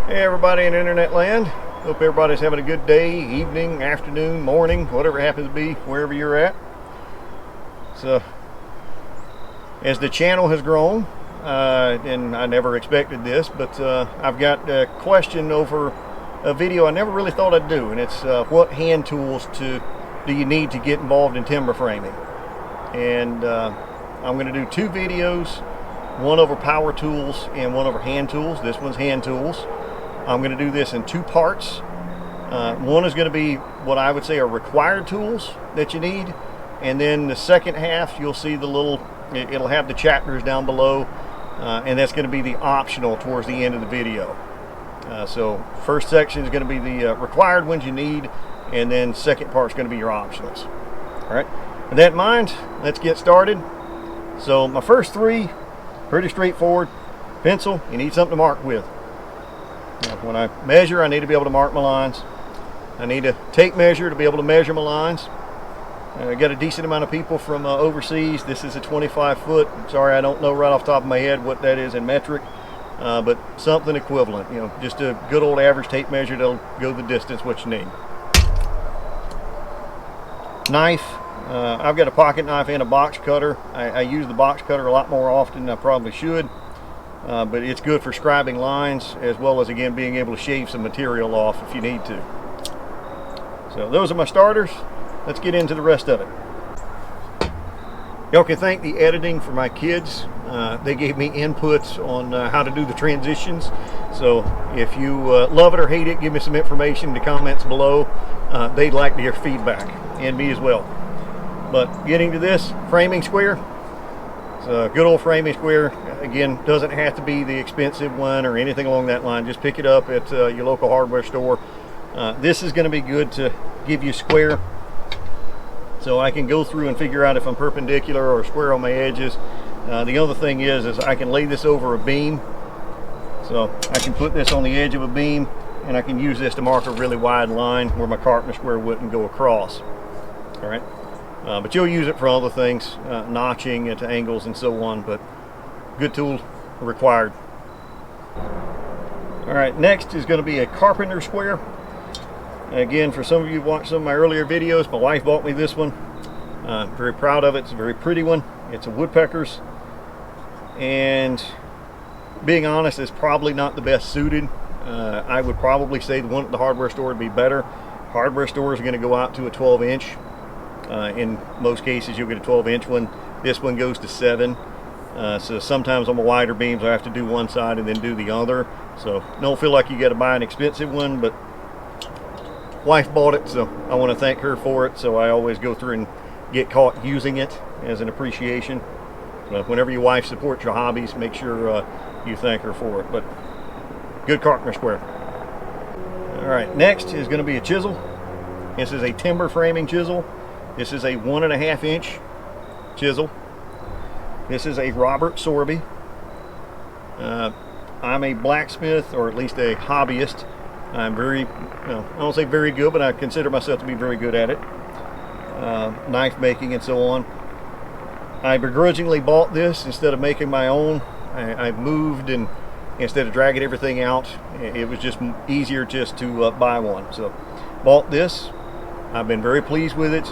Hey everybody in internet land, hope everybody's having a good day, evening, afternoon, morning, whatever it happens to be, wherever you're at. So as the channel has grown, and I never expected this, but I've got a question over a video I never really thought I'd do, and it's what hand tools do you need to get involved in timber framing. And I'm going to do two videos, one over power tools and one over hand tools. This one's hand tools. I'm going to do this in two parts. One is going to be what I would say are required tools that you need, and then the second half you'll see the little, it'll have the chapters down below, and that's going to be the optional towards the end of the video. So first section is going to be the required ones you need, and then second part is going to be your optionals. All right, with that in mind, let's get started. So my first three, pretty straightforward. Pencil, you need something to mark with. Now, when I measure, I need to be able to mark my lines. I need a tape measure to be able to measure my lines. I got a decent amount of people from overseas. This is a 25 foot. Sorry, I don't know right off the top of my head what that is in metric, but something equivalent. You know, just a good old average tape measure that'll go the distance what you need. Knife. I've got a pocket knife and a box cutter. I use the box cutter a lot more often than I probably should. But it's good for scribing lines, as well as, again, being able to shave some material off if you need to. So those are my starters. Let's get into the rest of it. Y'all can thank the editing for my kids. They gave me inputs on how to do the transitions. So if you love it or hate it, give me some information in the comments below. They'd like to hear feedback, and me as well. But getting to this, framing square. It's a good old framing square. Again, doesn't have to be the expensive one or anything along that line. Just pick it up at your local hardware store. This is going to be good to give you square, so I can go through and figure out if I'm perpendicular or square on my edges. The other thing is I can lay this over a beam, so I can put this on the edge of a beam, and I can use this to mark a really wide line where my carpenter square wouldn't go across. All right. But you'll use it for other things, notching at angles and so on, but good tool required. All right, next is going to be a carpenter square. Again, for some of you who watched some of my earlier videos, my wife bought me this one. I'm very proud of it. It's a very pretty one. It's a woodpecker's, and being honest, it's probably not the best suited. I would probably say the one at the hardware store would be better. Hardware stores are going to go out to a 12-inch. In most cases you'll get a 12-inch one. This one goes to 7, so sometimes on the wider beams I have to do one side and then do the other, so don't feel like you got to buy an expensive one, but wife bought it, so I want to thank her for it. So I always go through and get caught using it as an appreciation. Whenever your wife supports your hobbies, make sure you thank her for it. But good carpenter square. All right, next is going to be a chisel. This is a timber framing chisel. This is a 1.5 inch chisel. This is a Robert Sorby. I'm a blacksmith, or at least a hobbyist. I'm very, I don't say very good, but I consider myself to be very good at it. Knife making and so on. I begrudgingly bought this instead of making my own. I moved, and instead of dragging everything out, it was just easier just to buy one. So bought this. I've been very pleased with it.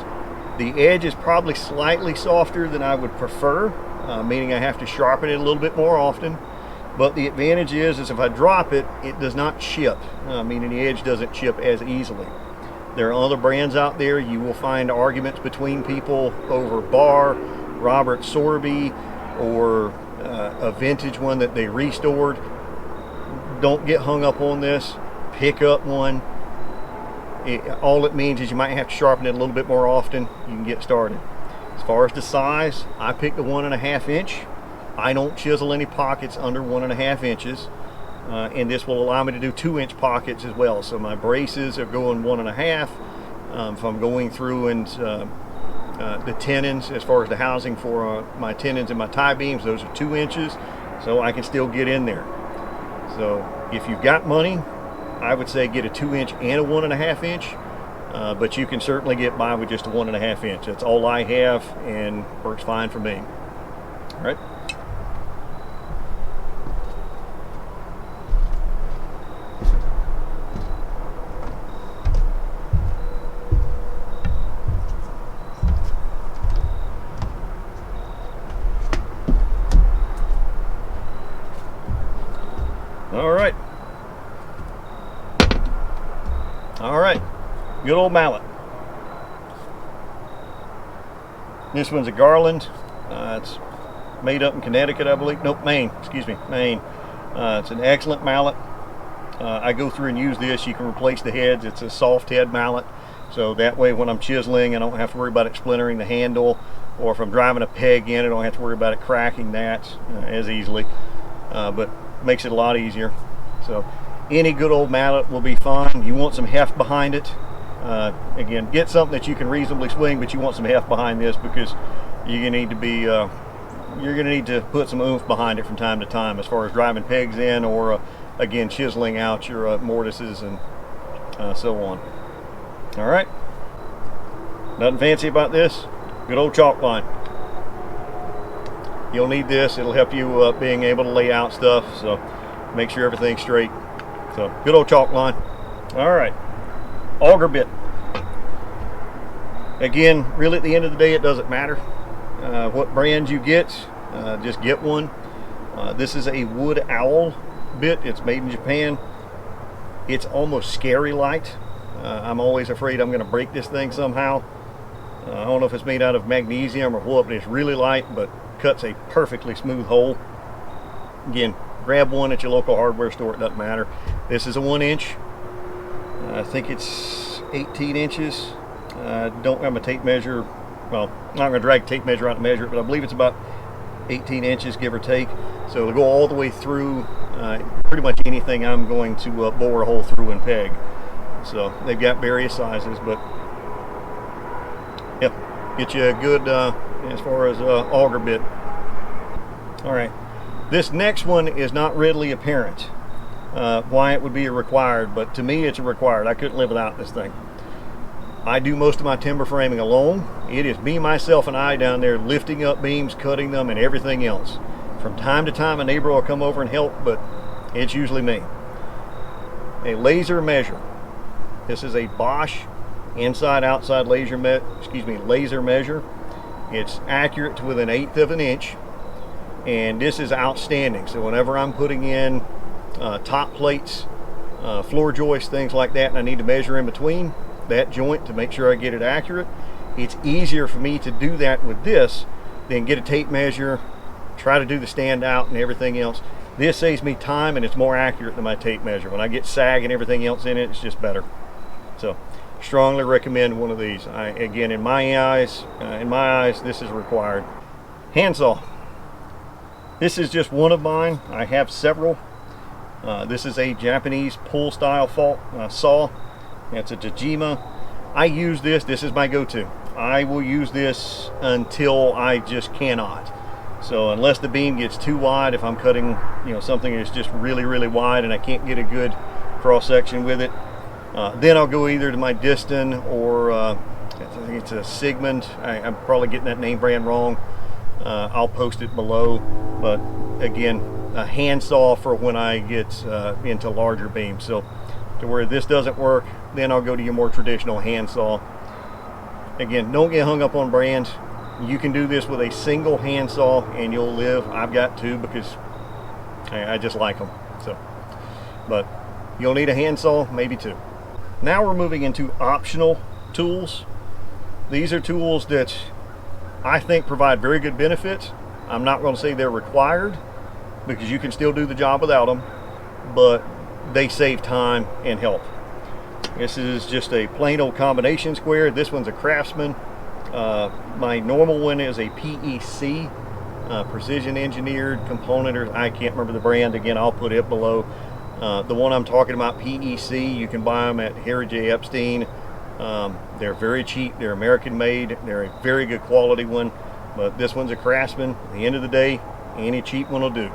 The edge is probably slightly softer than I would prefer, meaning I have to sharpen it a little bit more often. But the advantage is if I drop it, it does not chip, meaning the edge doesn't chip as easily. There are other brands out there. You will find arguments between people over bar, Robert Sorby, or a vintage one that they restored. Don't get hung up on this. Pick up one. All it means is you might have to sharpen it a little bit more often. You can get started. As far as the size, I picked the 1.5 inch. I don't chisel any pockets under 1.5 inches, and this will allow me to do 2-inch pockets as well. So my braces are going 1.5. If I'm going through and the tenons, as far as the housing for my tenons and my tie beams, those are 2 inches, so I can still get in there. So if you've got money, I would say get a 2-inch and a 1.5 inch, but you can certainly get by with just a 1.5 inch. That's all I have, and works fine for me. All right. right. All right. Good old mallet. This one's a Garland. It's made up in Connecticut, I believe. Nope, Maine. Excuse me, Maine. It's an excellent mallet. I go through and use this. You can replace the heads. It's a soft head mallet. So that way when I'm chiseling, I don't have to worry about it splintering the handle, or if I'm driving a peg in, I don't have to worry about it cracking that as easily. But makes it a lot easier. So any good old mallet will be fine. You want some heft behind it. Again, get something that you can reasonably swing, but you want some heft behind this, because you're gonna need to be you're gonna need to put some oomph behind it from time to time, as far as driving pegs in, or again, chiseling out your mortises and so on. All right, nothing fancy about this. Good old chalk line. You'll need this. It'll help you being able to lay out stuff, so make sure everything's straight. So good old chalk line. All right, auger bit. Again, really at the end of the day, it doesn't matter what brand you get. Just get one. This is a Wood Owl bit. It's made in Japan. It's almost scary light. I'm always afraid I'm going to break this thing somehow. I don't know if it's made out of magnesium or what, but it's really light, but cuts a perfectly smooth hole. Again, grab one at your local hardware store. It doesn't matter. This is a 1-inch. I think it's 18 inches. Don't have a tape measure. Well, I'm not going to drag a tape measure out to measure it, but I believe it's about 18 inches, give or take. So it'll go all the way through pretty much anything I'm going to bore a hole through and peg. So they've got various sizes, but yep, get you a good as far as auger bit. All right, this next one is not readily apparent why it would be a required, but to me it's a required. I couldn't live without this thing. I do most of my timber framing alone. It is me, myself, and I down there lifting up beams, cutting them, and everything else. From time to time a neighbor will come over and help, but it's usually me. A laser measure. This is a Bosch inside-outside laser measure. It's accurate to within 1/8 of an inch, and this is outstanding. So whenever I'm putting in top plates, floor joists, things like that, and I need to measure in between that joint to make sure I get it accurate, it's easier for me to do that with this than get a tape measure, try to do the stand out and everything else. This saves me time, and it's more accurate than my tape measure. When I get sag and everything else in it, it's just better. So strongly recommend one of these. Again, in my eyes, this is required. Handsaw. This is just one of mine. I have several. This is a Japanese pull style saw. It's a Tajima. I use this. This is my go-to. I will use this until I just cannot. So unless the beam gets too wide, if I'm cutting, something that's just really, really wide and I can't get a good cross section with it, then I'll go either to my Diston or I think it's a Sigmund. I'm probably getting that name brand wrong. I'll post it below. But again, a handsaw for when I get into larger beams. So to where this doesn't work, then I'll go to your more traditional handsaw. Again, don't get hung up on brands. You can do this with a single handsaw and you'll live. I've got two because I just like them. So, but you'll need a handsaw, maybe two. Now we're moving into optional tools. These are tools that I think provide very good benefits. I'm not going to say they're required, because you can still do the job without them, but they save time and help. This is just a plain old combination square. This one's a Craftsman. My normal one is a PEC, precision engineered component, or I can't remember the brand. Again, I'll put it below. The one I'm talking about, PEC, you can buy them at Harry J. Epstein. They're very cheap. They're American made. They're a very good quality one, but this one's a Craftsman. At the end of the day, any cheap one will do.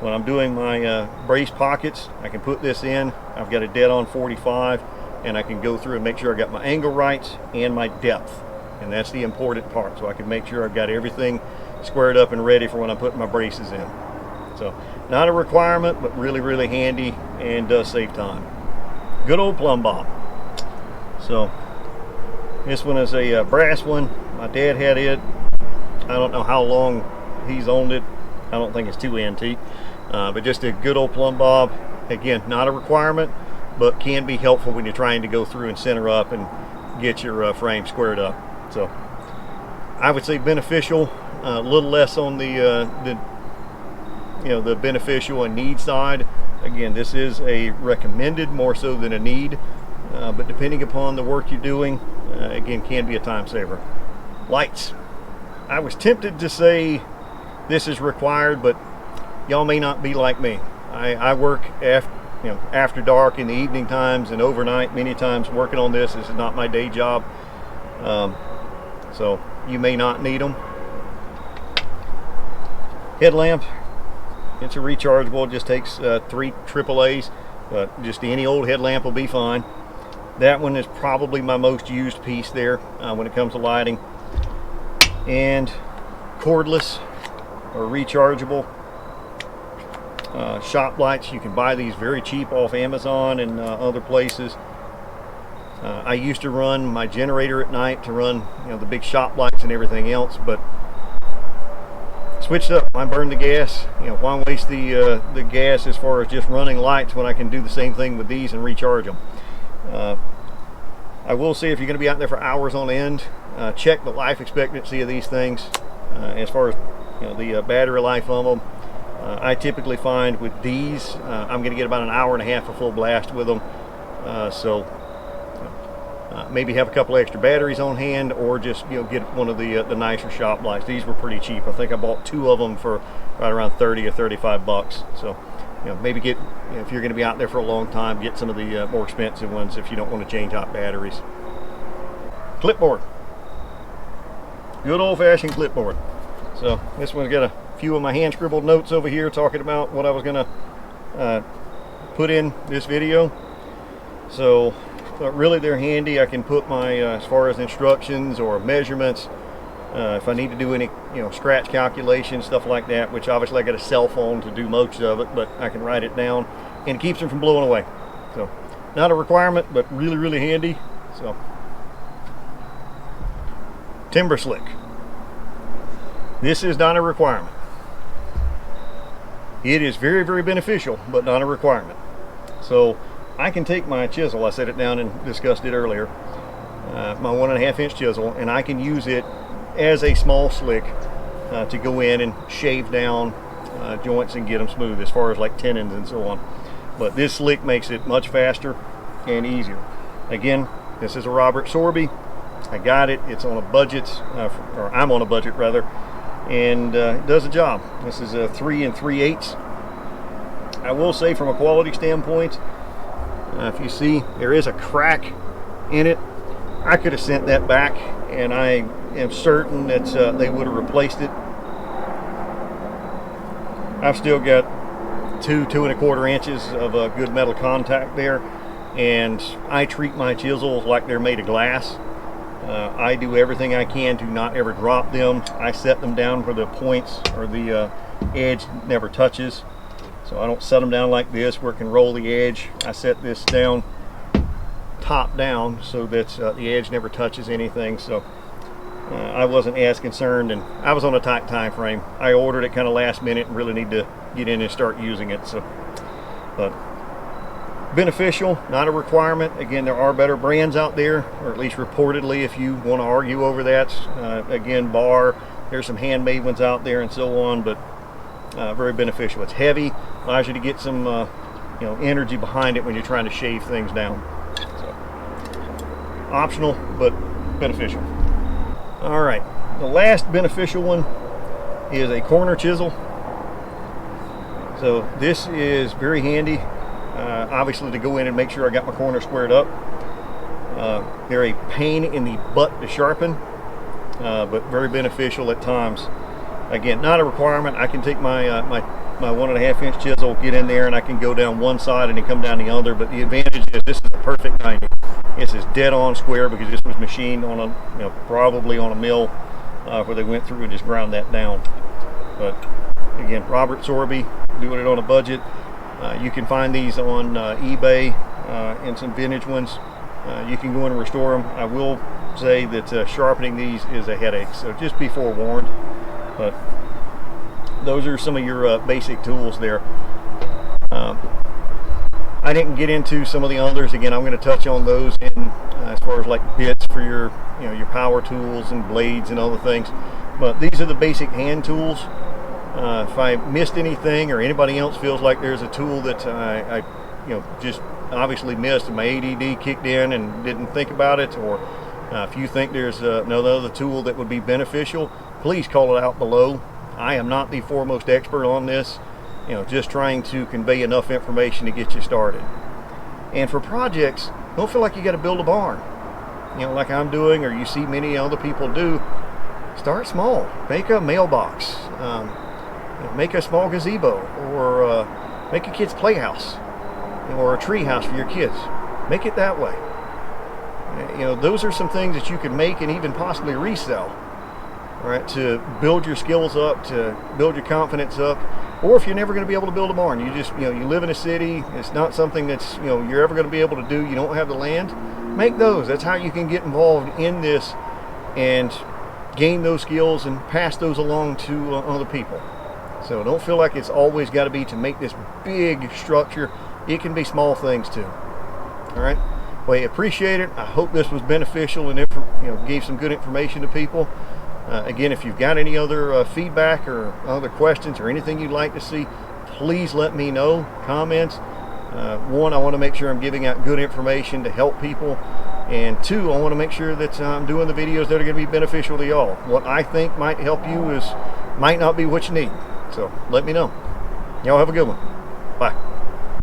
When I'm doing my brace pockets, I can put this in. I've got a dead on 45, and I can go through and make sure I got my angle right and my depth, and that's the important part. So I can make sure I've got everything squared up and ready for when I'm putting my braces in. So not a requirement, but really, really handy and does save time. Good old plumb bob. So this one is a brass one. My dad had it. I don't know how long he's owned it. I don't think it's too antique, but just a good old plumb bob. again, not a requirement, but can be helpful when you're trying to go through and center up and get your frame squared up. So I would say beneficial, a little less on the beneficial and need side. Again, this is a recommended more so than a need, but depending upon the work you're doing, again, can be a time saver. Lights. I was tempted to say this is required, but y'all may not be like me. I work after dark in the evening times and overnight many times working on this. This is not my day job, so you may not need them. Headlamp, it's a rechargeable. It just takes 3 AAAs, but just any old headlamp will be fine. That one is probably my most used piece there when it comes to lighting. And cordless or rechargeable shop lights. You can buy these very cheap off Amazon and other places. I used to run my generator at night to run the big shop lights and everything else, but switched up. I burned the gas. Why waste the gas as far as just running lights when I can do the same thing with these and recharge them. I will say, if you're going to be out there for hours on end, check the life expectancy of these things as far as the battery life of them. I typically find with these I'm going to get about an hour and a half of full blast with them, so maybe have a couple extra batteries on hand, or just get one of the nicer shop lights. These were pretty cheap. I think I bought 2 of them for right around 30 or 35 bucks. So maybe get, if you're going to be out there for a long time, get some of the more expensive ones if you don't want to change out batteries. Clipboard. Good old-fashioned clipboard. So this one's got a few of my hand scribbled notes over here talking about what I was going to put in this video. So really they're handy. I can put my as far as instructions or measurements, if I need to do any scratch calculations, stuff like that, which obviously I got a cell phone to do most of it, but I can write it down and it keeps them from blowing away. So not a requirement, but really handy. So timber slick. This is not a requirement. It is very beneficial, but not a requirement. So I can take my chisel, I set it down and discussed it earlier, my 1.5 inch chisel, and I can use it as a small slick to go in and shave down joints and get them smooth as far as like tendons and so on. But this slick makes it much faster and easier. Again, this is a Robert Sorby. I got it. It's on a budget, or I'm on a budget rather, and it does the job. This is a 3 3/8. I will say, from a quality standpoint, if you see there is a crack in it, I could have sent that back and I am certain that they would have replaced it. I've still got 2 2.25 inches of good metal contact there, and I treat my chisels like they're made of glass. I do everything I can to not ever drop them. I set them down where the points or the edge never touches. So I don't set them down like this where it can roll the edge. I set this down top down so that the edge never touches anything. So I wasn't as concerned, and I was on a tight time frame. I ordered it kind of last minute and really need to get in and start using it. So, but beneficial, not a requirement. Again, there are better brands out there, or at least reportedly, if you want to argue over that. Again, Bar, there's some handmade ones out there and so on, but very beneficial. It's heavy, allows you to get some energy behind it when you're trying to shave things down. So, optional, but beneficial. All right, the last beneficial one is a corner chisel. So this is very handy. Obviously, to go in and make sure I got my corner squared up. They're a pain in the butt to sharpen, but very beneficial at times. Again, not a requirement. I can take my my 1.5 inch chisel, get in there, and I can go down one side and then come down the other. But the advantage is this is a perfect 90. It's just dead on square because this was machined on a probably on a mill where they went through and just ground that down. But again, Robert Sorby, doing it on a budget. You can find these on eBay and some vintage ones. You can go in and restore them. I will say that sharpening these is a headache, so just be forewarned. But those are some of your basic tools there. I didn't get into some of the others. Again, I'm going to touch on those in as far as like bits for your, your power tools and blades and other things. But these are the basic hand tools. If I missed anything, or anybody else feels like there's a tool that I just obviously missed and my ADD kicked in and didn't think about it, or if you think there's another other tool that would be beneficial, please call it out below. I am not the foremost expert on this, just trying to convey enough information to get you started. And for projects, don't feel like you got to build a barn, like I'm doing, or you see many other people do. Start small. Make a mailbox, make a small gazebo, or make a kid's playhouse, or a tree house for your kids. Make it that way. Those are some things that you can make and even possibly resell, all right, to build your skills up, to build your confidence up. Or if you're never going to be able to build a barn, you just, you live in a city, it's not something that's, you're ever going to be able to do, you don't have the land, make those. That's how you can get involved in this and gain those skills and pass those along to other people. So don't feel like it's always got to be to make this big structure. It can be small things too. All right. Well, I appreciate it. I hope this was beneficial and gave some good information to people. Again, if you've got any other feedback or other questions or anything you'd like to see, please let me know. Comments. One, I want to make sure I'm giving out good information to help people. And two, I want to make sure that I'm doing the videos that are going to be beneficial to y'all. What I think might help you might not be what you need. So let me know. Y'all have a good one. Bye.